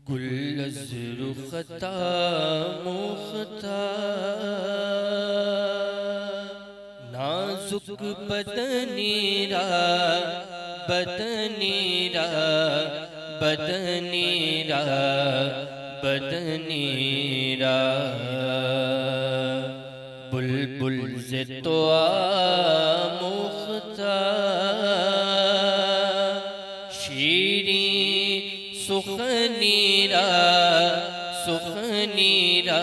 گل از رختا مختا نازک بدنی را بدنی را بدنی را بدنی را بلبل سے تو آموختا شیریں سخنی را سخنی را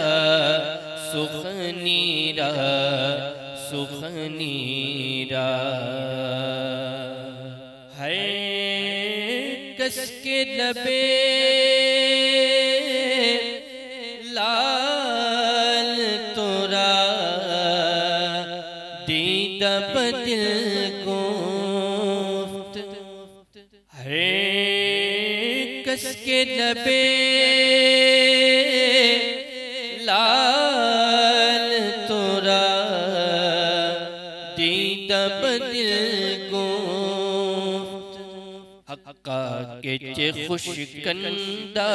سخنی را سخنی را ہر کس کے لبے لال تورا دیدہ بدل گفت ہر کس کے لبے لال تورا دیدہ بدل گفت حقا کے چے خوش کندہ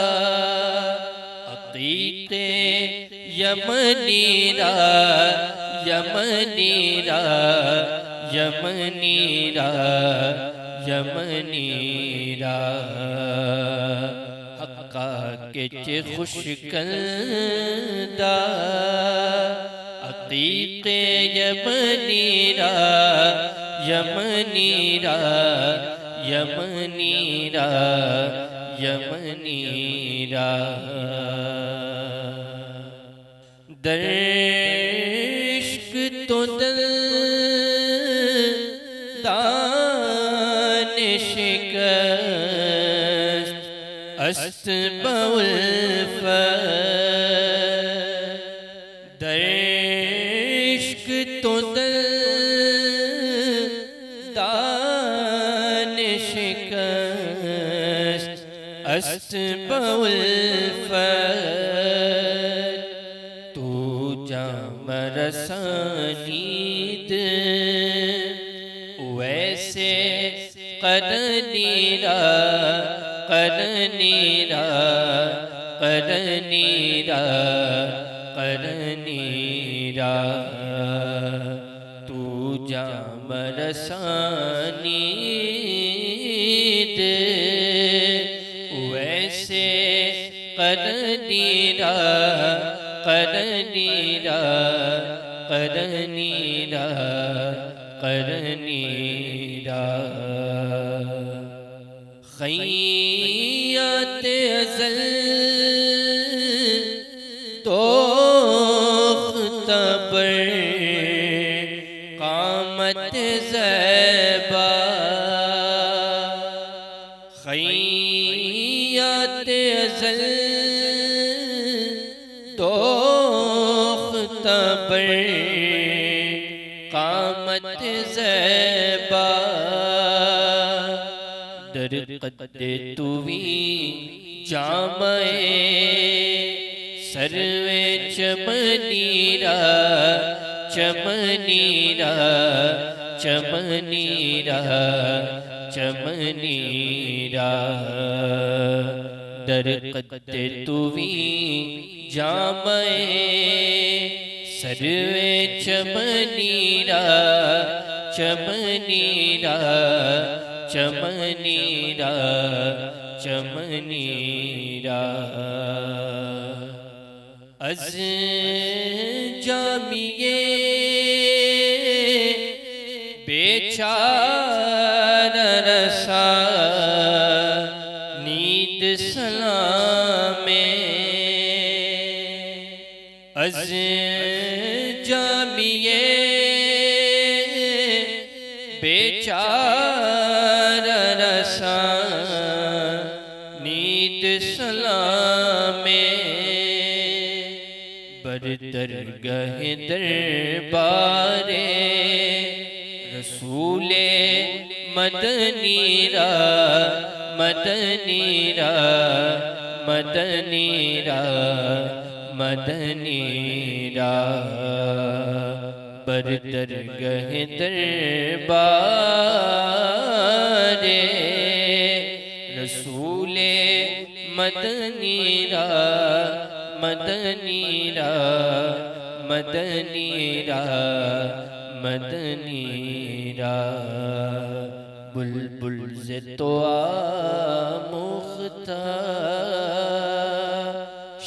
عقیق یمنی را یمنی را یمنی را یمنی را حقا کے چے خوش کندہ عقیق یمنی را یمنی را یمنی را یمنی را در عشق تو دل دان شکست است بالفت در عشق تو دل دان شکست است بالفت جام رسانید ویسے قرنی را قرنی را قرنی را قرنی را تو جام رسانید ویسے قرنی را قرنی را قرنی را قرنی را خیات ازل دوخت پر قامت زیبا خیات ازل دوخت پر قامت زیبا در قد توی جامع سرو چمنی را چمنی را چمنی را چمنی را در قد توی جامع سرو چمنی را چمنی را چمنی را چمنی را از جامیے بیچارہ رسا نیند سلام از جامیے بیچارہ رسا نیند سلام بر درگاہ دربار رسول مدنی را مدنی را مدنی را مدنی را بر درگاہ دربار رسول مدنی را مدنی را مدنی را مدنی را بلبل ز تو آموختہ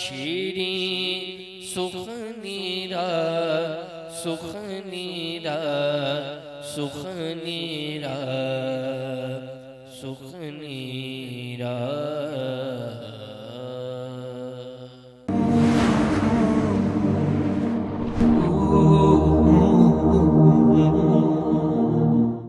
شیریں سخنی را سخنی را سخنی را سخنی را